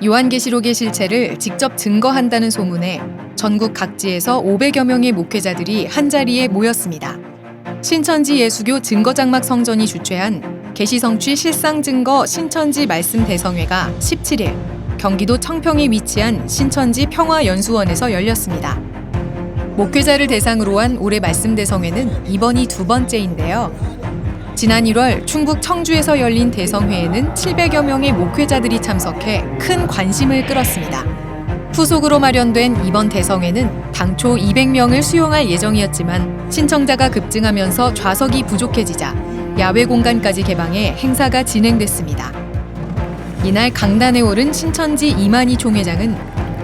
요한계시록의 실체를 직접 증거한다는 소문에 전국 각지에서 500여 명의 목회자들이 한자리에 모였습니다. 신천지 예수교 증거장막 성전이 주최한 계시성취 실상증거 신천지 말씀 대성회가 17일 경기도 청평에 위치한 신천지 평화연수원에서 열렸습니다. 목회자를 대상으로 한 올해 말씀 대성회는 이번이 두 번째인데요. 지난 1월 충북 청주에서 열린 대성회에는 700여 명의 목회자들이 참석해 큰 관심을 끌었습니다. 후속으로 마련된 이번 대성회는 당초 200명을 수용할 예정이었지만 신청자가 급증하면서 좌석이 부족해지자 야외 공간까지 개방해 행사가 진행됐습니다. 이날 강단에 오른 신천지 이만희 총회장은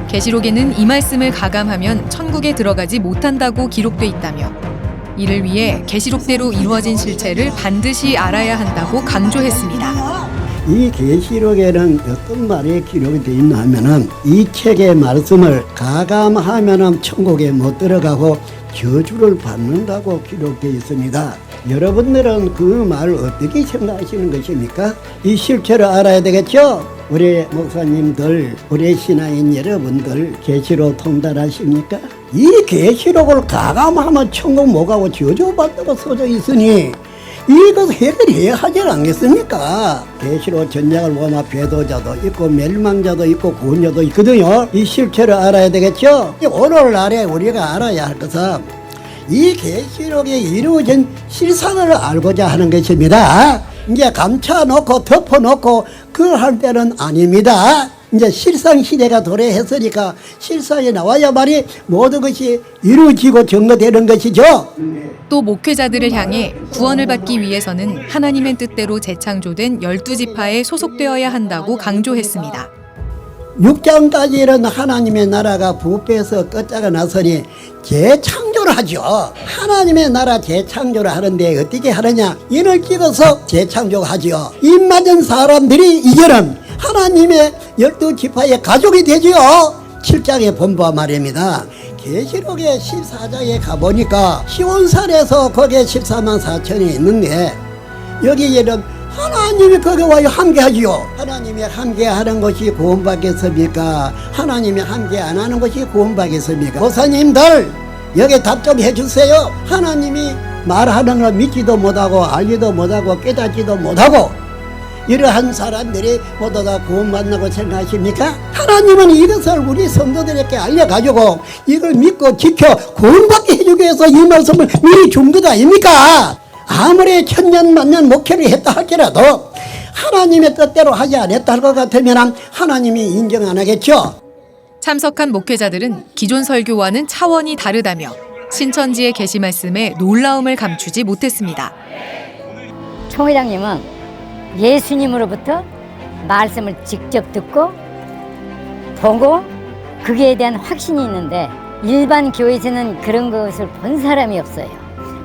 계시록에는 이 말씀을 가감하면 천국에 들어가지 못한다고 기록돼 있다며 이를 위해 계시록대로 이루어진 실체를 반드시 알아야 한다고 강조했습니다. 이 계시록에는 어떤 말이 기록이 되어 있나 하면은 이 책의 말씀을 가감하면은 천국에 못 들어가고 저주를 받는다고 기록되어 있습니다. 여러분들은 그 말을 어떻게 생각하시는 것입니까? 이 실체를 알아야 되겠죠? 우리 목사님들, 우리 신앙인 여러분들 계시록 통달하십니까? 이 계시록을 가감하면 천국 못 가고 저주받다고 써져 있으니 이것을 해결해야 하지 않겠습니까? 계시록 전략을 보면 배도자도 있고 멸망자도 있고 구원자도 있거든요. 이 실체를 알아야 되겠죠? 오늘날에 우리가 알아야 할 것은 이 계시록에 이루어진 실상을 알고자 하는 것입니다. 이제 감춰놓고 덮어놓고 그걸 할 때는 아닙니다. 이제 실상 시대가 도래했으니까 실상이 나와야만이 모든 것이 이루어지고 증거되는 것이죠. 또 목회자들을 향해 구원을 받기 위해서는 하나님의 뜻대로 재창조된 12지파에 소속되어야 한다고 강조했습니다. 6장까지는 하나님의 나라가 부패해서 끝자가 나서니 재창조를 하죠. 하나님의 나라 재창조를 하는데 어떻게 하느냐? 인을 찍어서 재창조하죠. 입 맞은 사람들이 이제는 하나님의 12지파의 가족이 되죠. 7장의 본부와 말입니다. 계시록의 14장에 가보니까 시온산에서 거기에 14만 4천이 있는데 여기에는 하나님이 거기와 함께하지요. 하나님이 함께하는 것이 구원받겠습니까? 하나님이 함께 안 하는 것이 구원받겠습니까? 목사님들 여기 답 좀 해주세요. 하나님이 말하는 걸 믿지도 못하고 알지도 못하고 깨닫지도 못하고 이러한 사람들이 모두 다 구원받는다고 생각하십니까? 하나님은 이것을 우리 성도들에게 알려가지고 이걸 믿고 지켜 구원받게 해주기 위해서 이 말씀을 미리 준 것 아닙니까? 아무리 천년 만년 목회를 했다 할지라도 하나님의 뜻대로 하지 않았다 할 것 같으면 하나님이 인정 안 하겠죠. 참석한 목회자들은 기존 설교와는 차원이 다르다며 신천지의 계시 말씀에 놀라움을 감추지 못했습니다. 총회장님은 예수님으로부터 말씀을 직접 듣고 보고 그에 대한 확신이 있는데 일반 교회에서는 그런 것을 본 사람이 없어요.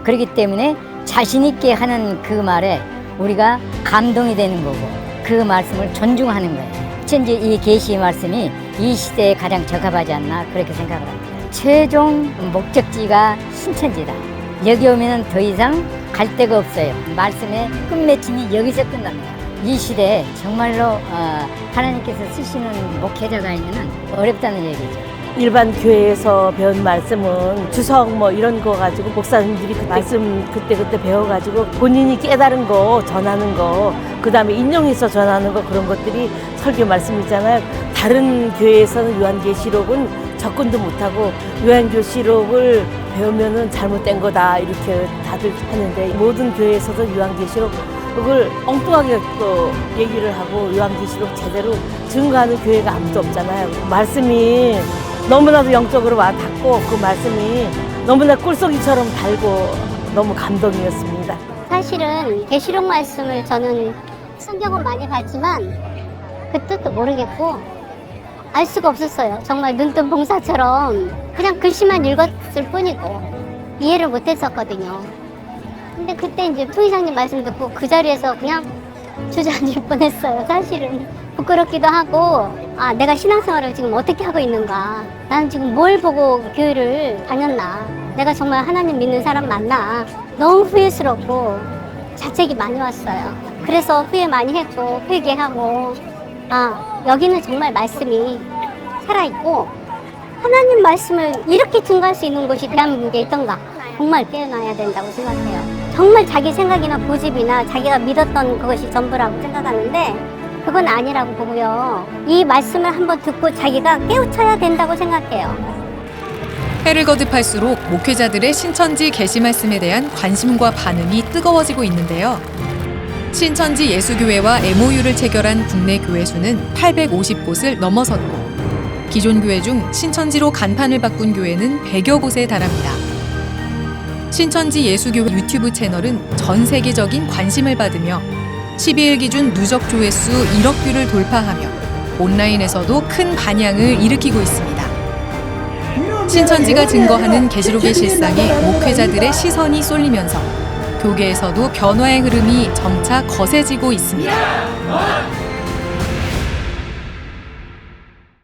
그렇기 때문에 자신 있게 하는 그 말에 우리가 감동이 되는 거고 그 말씀을 존중하는 거예요. 현재 이 계시의 말씀이 이 시대에 가장 적합하지 않나 그렇게 생각을 합니다. 최종 목적지가 신천지다. 여기 오면 더 이상 갈 데가 없어요. 말씀의 끝맺힘이 여기서 끝납니다. 이 시대에 정말로 하나님께서 쓰시는 목회자가 있는 어렵다는 얘기죠. 일반 교회에서 배운 말씀은 주석 뭐 이런 거 가지고 목사님들이 그 말씀 그때 배워가지고 본인이 깨달은 거 전하는 거 그다음에 인용해서 전하는 거 그런 것들이 설교 말씀이잖아요. 다른 교회에서는 요한계시록은 접근도 못하고 요한계시록을 배우면은 잘못된 거다 이렇게 다들 하는데 모든 교회에서도 요한계시록을 엉뚱하게 또 얘기를 하고 요한계시록 제대로 증거하는 교회가 아무도 없잖아요. 말씀이 너무나도 영적으로 와닿고 그 말씀이 너무나 꿀송이처럼 달고 너무 감동이었습니다. 사실은 계시록 말씀을 저는 성경은 많이 봤지만 그 뜻도 모르겠고 알 수가 없었어요. 정말 눈뜬 봉사처럼 그냥 글씨만 읽었을 뿐이고 이해를 못했었거든요. 근데 그때 이제 부의장님 말씀 듣고 그 자리에서 그냥 주저앉을 뻔했어요. 사실은 부끄럽기도 하고 내가 신앙생활을 지금 어떻게 하고 있는가, 나는 지금 뭘 보고 교회를 다녔나, 내가 정말 하나님 믿는 사람 맞나, 너무 후회스럽고 자책이 많이 왔어요. 그래서 후회 많이 했고 회개하고 아, 여기는 정말 말씀이 살아있고 하나님 말씀을 이렇게 증거할 수 있는 곳이 대한민국에 있던가 정말 깨어나야 된다고 생각해요. 정말 자기 생각이나 고집이나 자기가 믿었던 그것이 전부라고 생각하는데 그건 아니라고 보고요. 이 말씀을 한번 듣고 자기가 깨우쳐야 된다고 생각해요. 해를 거듭할수록 목회자들의 신천지 계시 말씀에 대한 관심과 반응이 뜨거워지고 있는데요. 신천지 예수교회와 MOU를 체결한 국내 교회 수는 850곳을 넘어섰고 기존 교회 중 신천지로 간판을 바꾼 교회는 100여 곳에 달합니다. 신천지 예수교회 유튜브 채널은 전 세계적인 관심을 받으며 12일 기준 누적 조회수 1억 뷰를 돌파하며 온라인에서도 큰 반향을 일으키고 있습니다. 신천지가 증거하는 계시록의 실상에 목회자들의 시선이 쏠리면서 교계에서도 변화의 흐름이 점차 거세지고 있습니다.